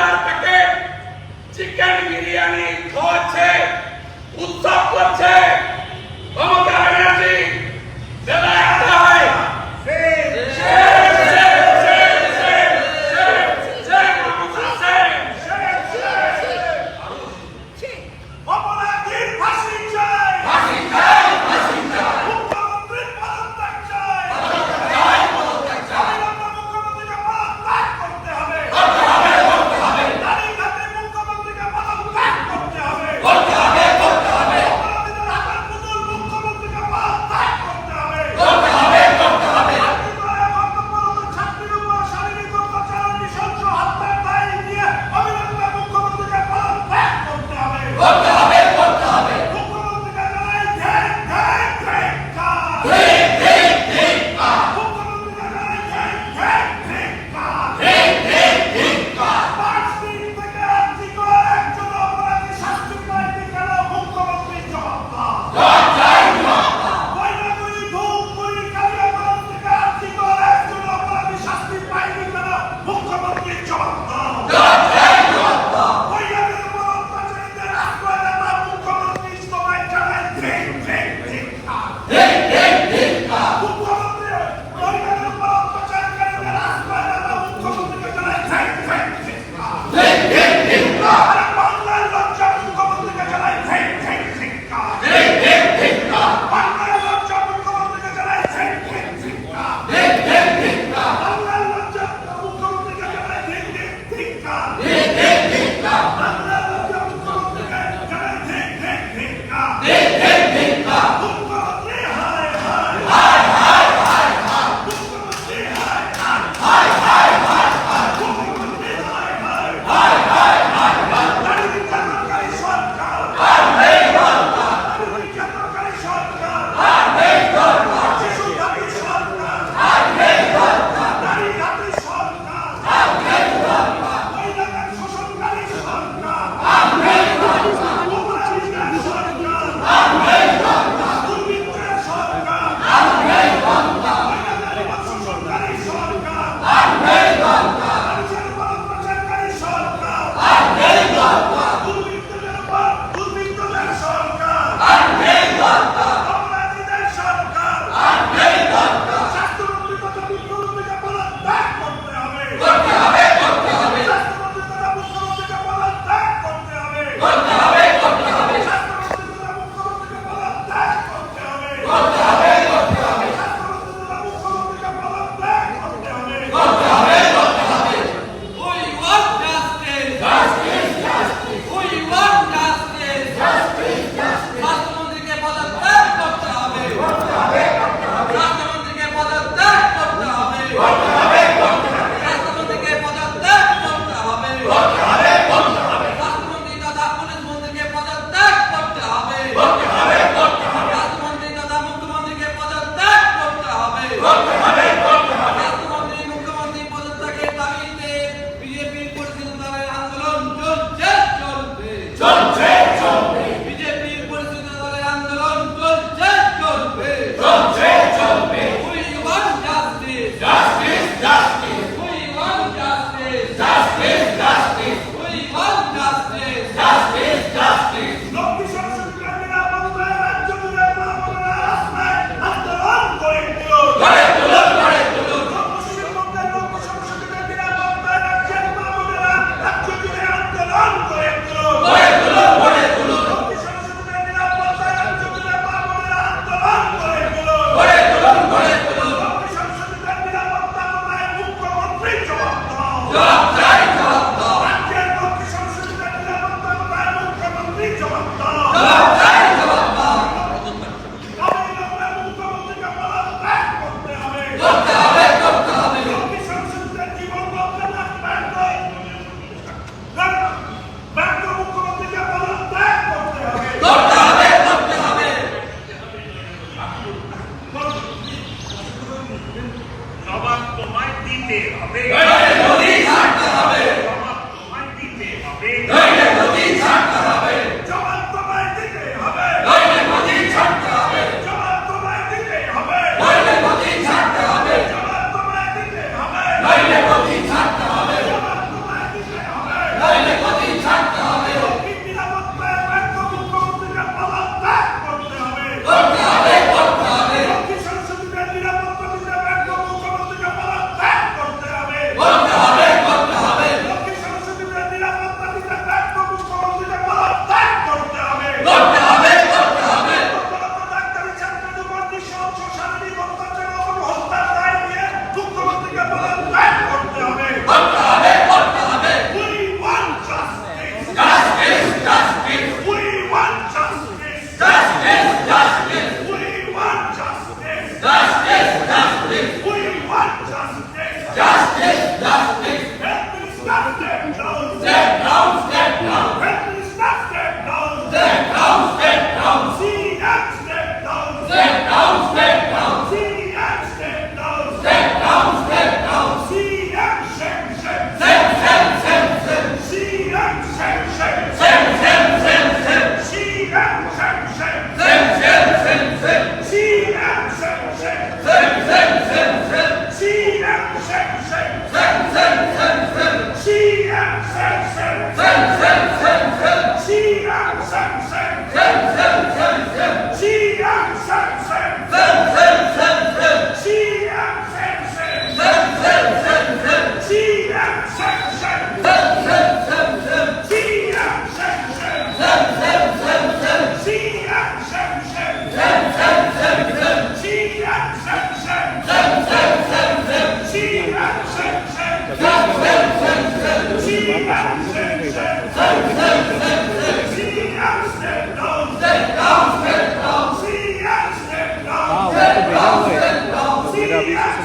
1000 packet chicken biryani খাওয়াচ্ছে, উৎসব করছে। মমতা ব্যানার্জি বেলা একটা হয়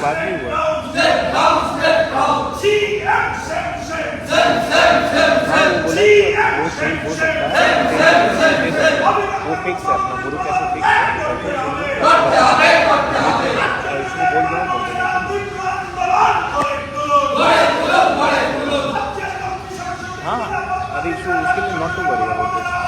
बाद में हुआ वो चेंज हो सकता है वो फिक्स है अपना गुरु कैसे फिक्स है इसमें बोल रहा हूँ हाँ अरे उसके लिए not to worry about this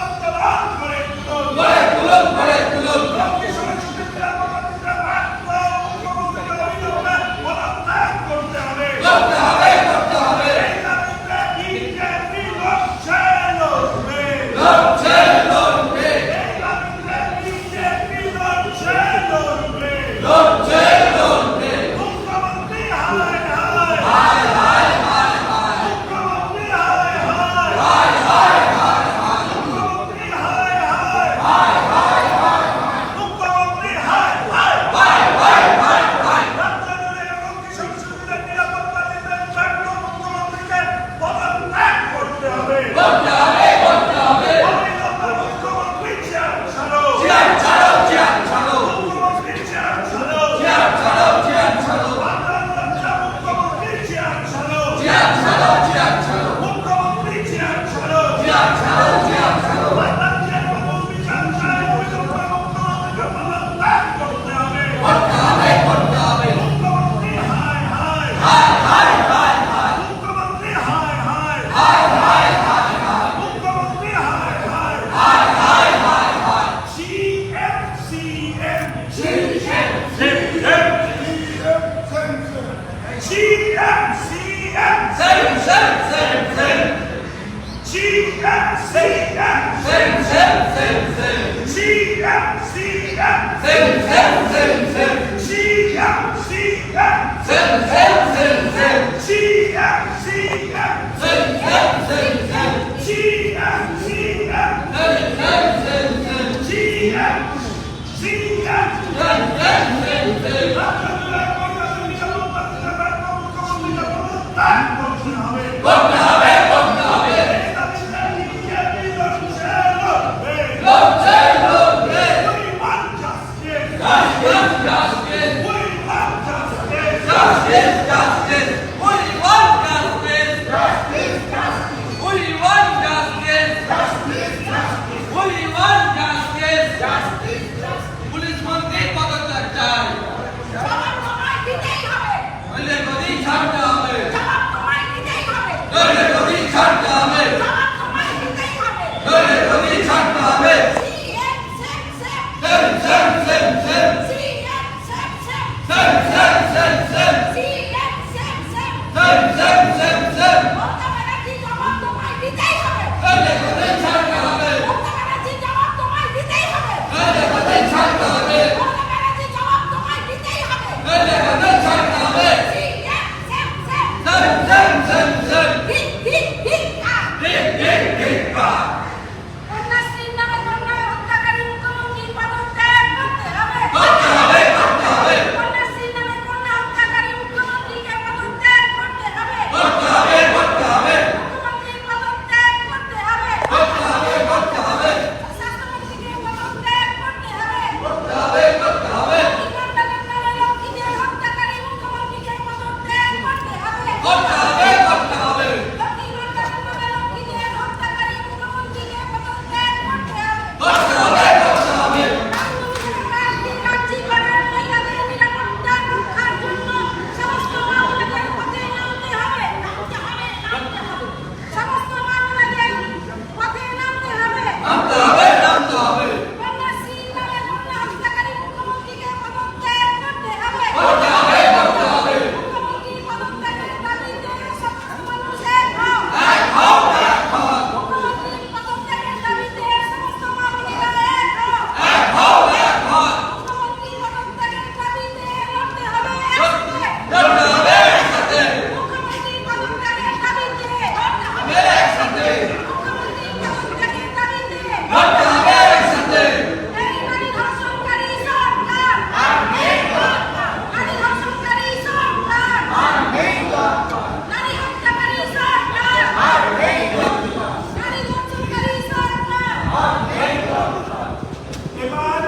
এবার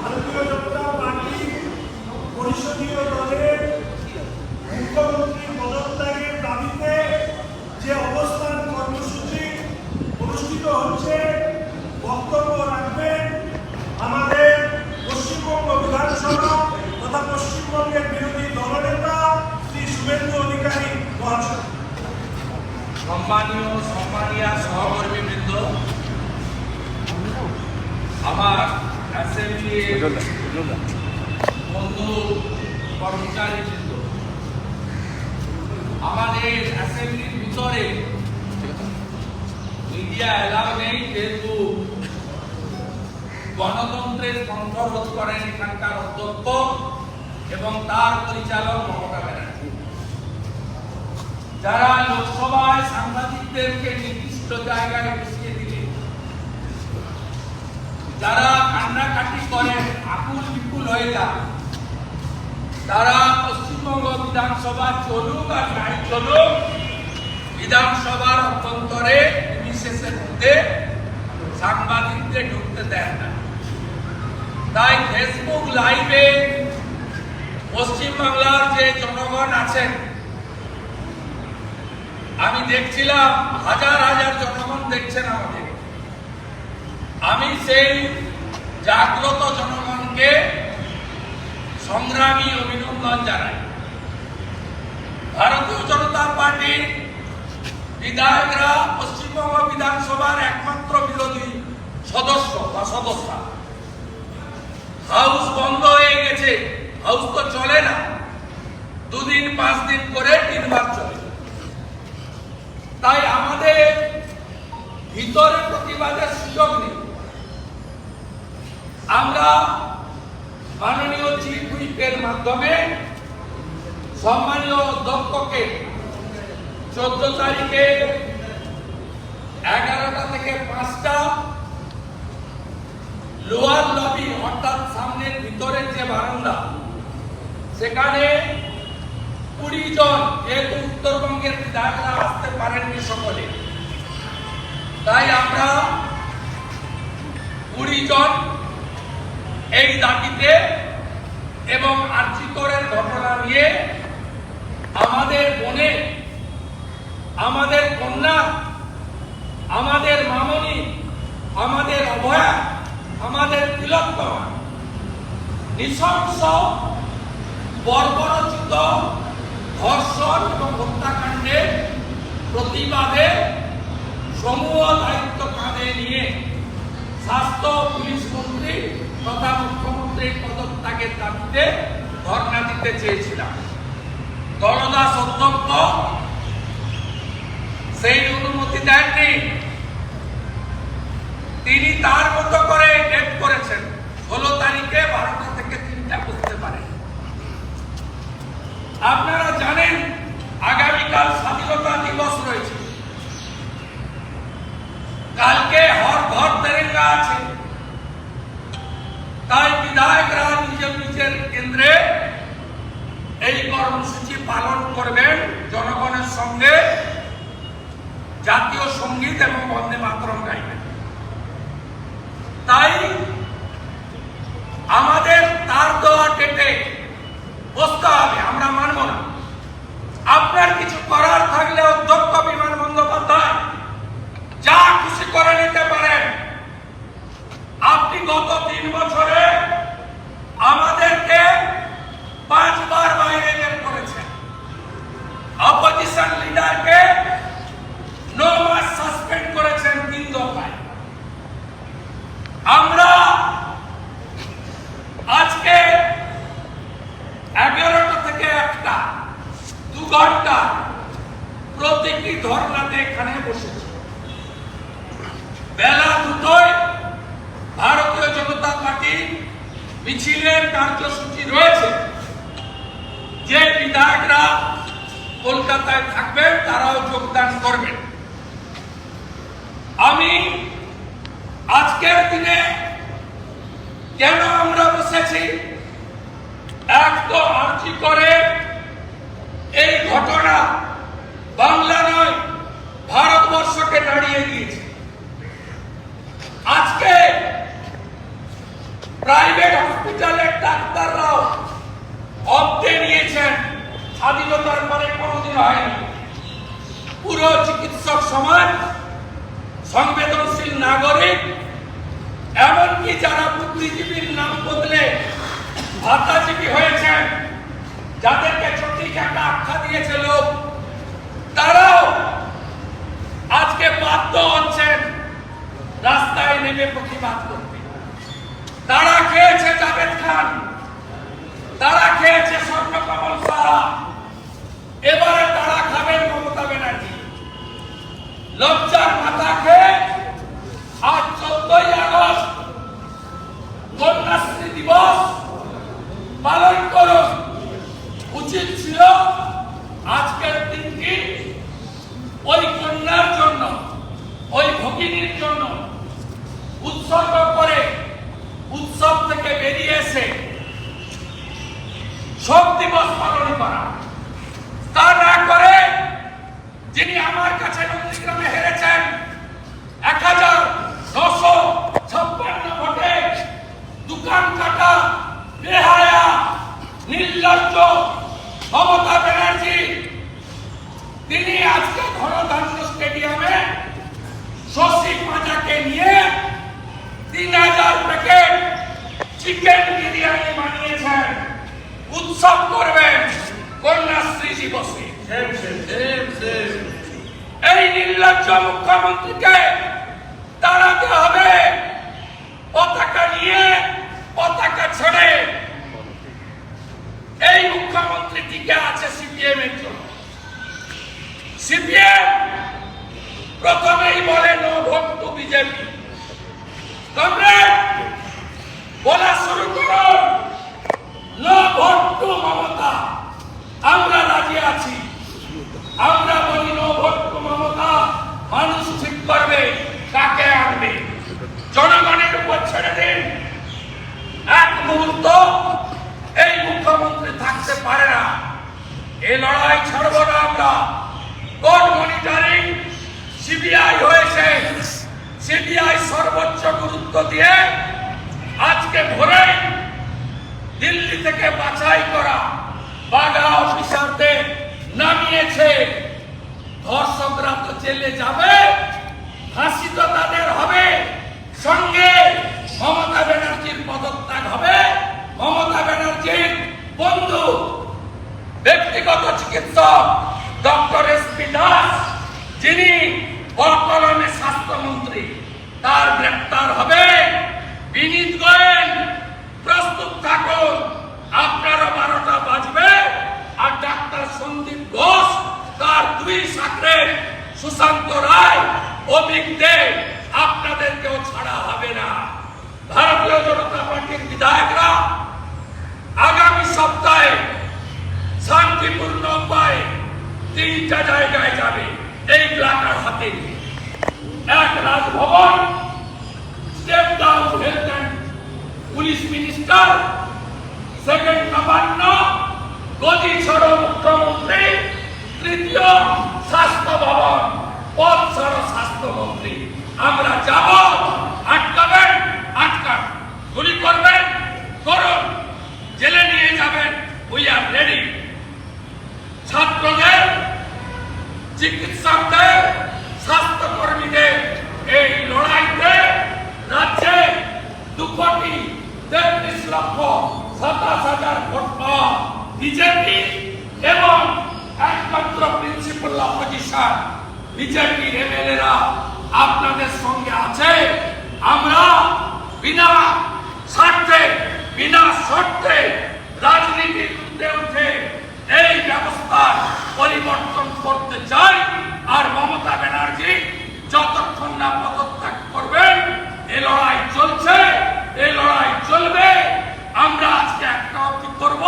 ভারতীয় জনতা পার্টি পরিষদীয় দলের মুখ্যমন্ত্রী পদত্যাগের দাবিতে যে অবস্থান কর্মসূচি অনুষ্ঠিত হচ্ছে, বক্তব্য রাখবেন আমাদের পশ্চিমবঙ্গ বিধানসভা তথা পশ্চিমবঙ্গের বিরোধী দলনেতা শ্রী শুভেন্দু অধিকারী মহাশয়। সম্মানীয় সহকর্মীবৃন্দ, আমার অ্যাসেম্বলি বন্ধু কর্মচারীবৃন্দ, আমাদের অ্যাসেম্বলির ভিতরে মিডিয়া এলাও নেই, যেহেতু গণতন্ত্রের কণ্ঠরোধ করেন এখানকার অধ্যক্ষ এবং তার পরিচালক মমতা ব্যানার্জি, যারা লোকসভায় সাংবাদিকদেরকে নির্দিষ্ট জায়গায় বসিয়ে দিলে, যারা কান্নাকাটি করেন, আকুল বিপুল হয়ে যান, তারা পশ্চিমবঙ্গ বিধানসভা চলুক আর নাই চলুক, বিধানসভার অভ্যন্তরে বিশেষের মধ্যে সাংবাদিকদের ঢুকতে দেন না। তাই ফেসবুক লাইভে পশ্চিমবাংলার যে জনগণ আছেন, আমি দেখছিলাম হাজার হাজার জনগণ দেখছেন আমাদের। আমি সেই জাগ্রত জনগণকে সংগ্রামী অভিনন্দন জানাই। ভারতীয় জনতা পার্টির বিধায়করা পশ্চিমবঙ্গ বিধানসভার একমাত্র বিরোধী সদস্য বা সদস্যা। হাউস বন্ধ হয়ে গেছে, হাউস তো চলে না, 2 দিন 5 দিন করে 3 বার চলে। তাই আমাদের ভিতরে প্রতিবাদের সুযোগ নেই। আমরা মাননীয় চিফ হুইপের মাধ্যমে সম্মানীয় অধ্যক্ষকে 14 তারিখে 11টা থেকে 5টা লোয়ার লবি, অর্থাৎ সামনের ভিতরের যে বারান্দা, সেখানে 20 জন, যেহেতু উত্তরবঙ্গের বিধায়করা আসতে পারেননি সকলে, তাই আমরা 20 জন এই দাবিতে এবং আর্জিকরের ঘটনা নিয়ে আমাদের বোনের, আমাদের কন্যা, আমাদের মামনি, আমাদের অভয়া, আমাদের তিলোত্তমা নৃশংস বর্বরচিত ধর্ষণ এবং হত্যাকাণ্ডের প্রতিবাদে সমূহ দায়িত্ব কাঁধে নিয়ে স্বাস্থ্য পুলিশ মন্ত্রী তথা মুখ্যমন্ত্রীর পদত্যাগের দাবিতে ধর্ণা দিতে চেয়েছিলাম। দলদাস অধ্যক্ষ সেই অনুমতি দেননি। তিনি তার মতো করে ডেট করেছেন 16 তারিখে 12টা থেকে 3টা করতে পারে। আপনারা জানেন আগামীকাল স্বাধীনতা দিবস রয়েছে, কালকে হর ঘর তেরেঙ্গা আছে। তাই বিধায়করা নিজের কেন্দ্রে এই কর্মসূচি পালন করবেন, জনগণের সঙ্গে জাতীয় সঙ্গীত এবং বন্দে মাতরম গাইবেন। তাই আমাদের তার দেওয়া ডেটে বসতে হবে, আমরা মানব না। আপনার কিছু করার থাকলে অধ্যক্ষ বিমান বন্দ্যোপাধ্যায় যা খুশি করে নিতে পারেন। আপনি গত 3 বছরে আমাদেরকে 5 বার বাইরে বের করেছেন। অপোজিশন লিডারকে 9 মাস সাসপেন্ড করেছেন 3 দফায়। আমরা আজকে 11টা থেকে 1টা 2 ঘন্টা প্রতীকী ধর্নাতে এখানে বসেছি। বেলা 2টায় ভারতীয় জনতা পার্টি মিছিলের কার্যসূচি রয়েছে। যে বিধায়করা কলকাতায় থাকবেন তারাও যোগদান করবেন। আজকের দিনে কেন আমরা বসেছি? এক তো আর্জি করে এই ঘটনা বাংলা নয় ভারতবর্ষকে নাড়িয়ে দিয়েছে। আজকে প্রাইভেট হসপিটালের ডাক্তাররাও অব্দে নিয়েছেন, স্বাধীনতার পরে কোনোদিন হয়নি। পুরো চিকিৎসক সমাজ, সংবেদনশীল নাগরিক, এমনকি যারা বুদ্ধিজীবীর নাম বদলে ভাতাজীবী হয়েছেন, যাদেরকে ছুটি একটা আখ্যা দিয়েছে লোক, তারাও আজকে বাধ্য হচ্ছেন রাস্তায় নেমে প্রতিবাদ করতে। তারা খেয়েছে জাভেদ খান, তারা খেয়েছে স্বর্ণকমল সাহা, এবারে তারা খাবেন মমতা ব্যানার্জি। লজ্জার মাথা খেয়ে আজ 14ই আগস্ট কন্যাশ্রী দিবস পালন করুন। উচিত ছিল আজকের দিনটি ওই কন্যার জন্য, ওই ভগিনীর জন্য উৎসর্গ করে উৎসব থেকে বেরিয়ে এসে শোক দিবস পালন করা। তা না করে যিনি আমার কাছে নন্দীগ্রামে হেরেছেন 1956 ভোটে, দোকান কাটা, বেহায়া, নির্লজ্জ মমতা ব্যানার্জি, তিনি আজকে ঘনধান্য স্টেডিয়ামে শশী পাঁজাকে নিয়ে 3000 প্যাকেট চিকেন বিরিয়ানি বানিয়েছেন। উৎসব করবেন কন্যাশ্রী দিবসে। এই নির্লজ্জ মুখ্যমন্ত্রীকে তাড়াতে হবে। পতাকা নিয়ে পতাকা ছেড়ে এই মুখ্যমন্ত্রী টিকে আছে সিপিএম এর জন্য। সিপিএম প্রথমেই বলে no vote to BJP. Comrade, বলা শুরু করুন নো ভোট টু মমতা। আমরা রাজি আছি। আমরা বলি নো ভোট টু মমতা। মানুষ ঠিক করবে কাকে আনবে, জনগণের উপর ছেড়ে দিন। এক মুহূর্ত এই মুখ্যমন্ত্রী থাকতে পারে না। এই লড়াই ছাড়বো না আমরা। কোর্ট মনিটরিং সিবিআই হয়েছে। সিবিআই সর্বোচ্চ গুরুত্ব দিয়ে আজকে ভোরে দিল্লি থেকে বাছাই করা বাগা অফিসারদের নামিয়েছে। ধর্ষকরা তো জেলে যাবে, ফাঁসি তো তাদের হবে, সঙ্গে মমতা ব্যানার্জির পদত্যাগ হবে। মমতা ব্যানার্জির বন্ধু ব্যক্তিগত চিকিৎসক ডক্টর এসপি দাস, যিনি বর্তমানে স্বাস্থ্যমন্ত্রী, তার গ্রেপ্তার হবে। বিনীত গোয়েল, প্রস্তুত থাকুন। আপনারও 12টা বাজবে। আর ডাক্তার সন্দীপ ঘোষ, তার 2 সাকরেট সুশান্ত রায়, অভিক দে, আপনাদেরকেও ছাড়া হবে না। ভারতীয় জনতা পার্টির বিধায়করা আগামী সপ্তাহে শান্তিপূর্ণ উপায়ে 3টা জায়গায় যাবে এই প্ল্যাকার্ড হাতে। এক, Raj Bhavan, step down health and police minister. Second, Nabanna, গদি ছাড়ো মুখ্যমন্ত্রী। তৃতীয়, স্বাস্থ্য ভবন, পদ ছাড়ো স্বাস্থ্যমন্ত্রী। আমরা যাব। আটকাবেন, আটকান। গুলি করবেন, করুন। জেলে নিয়ে যাবেন, উই আর রেডি। ছাত্রদের, চিকিৎসকদের, স্বাস্থ্যকর্মীদের এই লড়াইতে রাজ্যে 2,33,27,000 ভোট পাওয়া বিজেপি এবং একমাত্র প্রিন্সিপাল অপোজিশন বিজেপির এমএলএরা আপনাদের সঙ্গে আছে। আমরা বিনা স্বার্থে, বিনা শর্তে রাজনীতির ঊর্ধ্বে উঠে এই ব্যবস্থার পরিবর্তন করতে চাই। আর মমতা ব্যানার্জি যতক্ষণ না পদত্যাগ করবেন, এই লড়াই চলছে, এই লড়াই চলবে। আমরা আজকে একটা অবধি করব,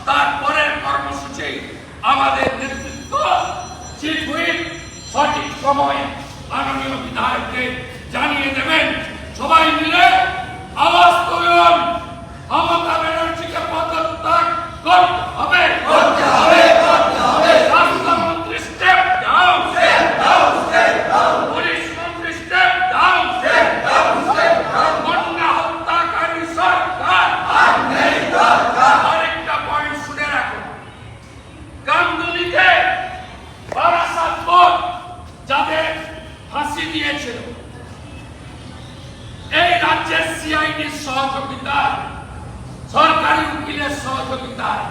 তারপরের কর্মসূচি আমাদের নেতৃত্ব চিফ হুইপ সঠিক সময়ে মাননীয় বিধায়ককে জানিয়ে দেবেন। সবাই মিলে আওয়াজ তুলুন, মমতা ব্যানার্জিকে পদত্যাগ করতে হবে। স্বাস্থ্যমন্ত্রী স্টেপ ডাউন, পুলিশ মন্ত্রী স্টেপ ডাউন, কন্যা হত্যাকারী সরকার। আরেকটা পয়েন্ট শুনে রাখুন, গাঙ্গুলিকে বারাসাত কোর্ট যাদের ফাঁসি দিয়েছিল এই রাজ্যের সিআইডির সহযোগিতায়, সরকারি উকিলের সহযোগিতায়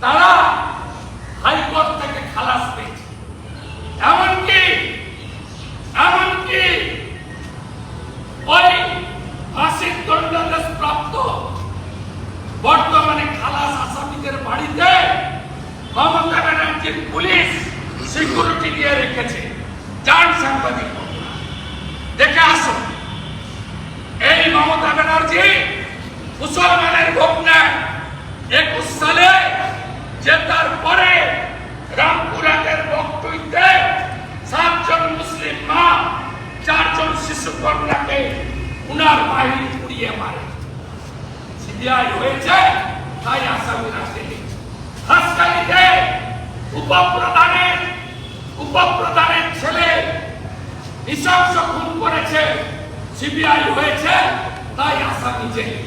তারা হাইকোর্ট থেকে খালাস পেয়েছে। এমনকি ওই ফাঁসির দণ্ডাদেশ প্রাপ্ত বর্তমানে খালাস আসামিদের বাড়িতে মমতা ব্যানার্জির পুলিশ সিকিউরিটি দিয়ে রেখেছে। যান সাংবাদিক দেখে আসুন, এই মমতা ব্যানার্জি মুসলমানের ভোট নেয় 21 সালে জেতার পরে রামপুরহাটের বকটুইতে 7 জন মুসলিম মা 4 জন শিশু কন্যাকে উনার বাহিনী পুড়িয়ে মারে। সিবিআই হয়েছে তাই আসামিরা জেলে। হাসকালিতে উপপ্রধানের ছেলে নৃশংস খুন করেছে, সিবিআই হয়েছে তাই আসামি জেলে।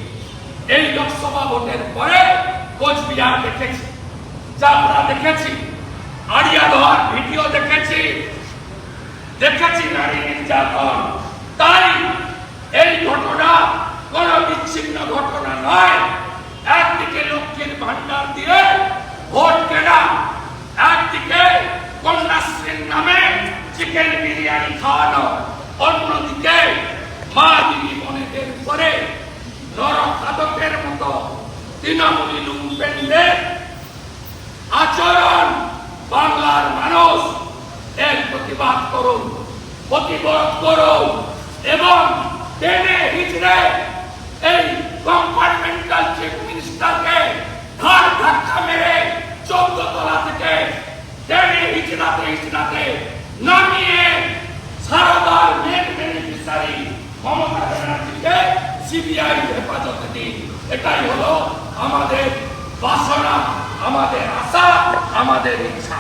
এই লোকসভা ভোটের পরে কোচবিহার দেখেছি, চাপড়া দেখেছি, আড়িয়াদহ ভিডিও দেখেছি নারী নির্যাতন। তাই এই ঘটনা কোন বিচ্ছিন্ন ঘটনা নয়। একদিকে লক্ষ্মীর ভান্ডার দিয়ে ভোট কেনা, একদিকে কন্যাশ্রীর নামে চিকেন বিরিয়ানি খাওয়ানো, অন্যদিকে মা দিদি বোনেদের উপরে নরখাদকের মতো তৃণমূলী লুম্পেনদের আচরণ। বাংলার মানুষ এর প্রতিবাদ করুন, প্রতিবাদ করুন এবং টেনে হিচড়ে এই কম্পার্টমেন্টাল চিফ মিনিস্টারকে ঘাড় ধাক্কা মেরে 14 তলা থেকে টেনে হিচড়াতে নামিয়ে সারদার মেন বেনিফিশিয়ারি মমতা ব্যানার্জিকে সিবিআই হেফাজতে দিন। এটাই হলো আমাদের বাসনা, আমাদের আশা, আমাদের ইচ্ছা।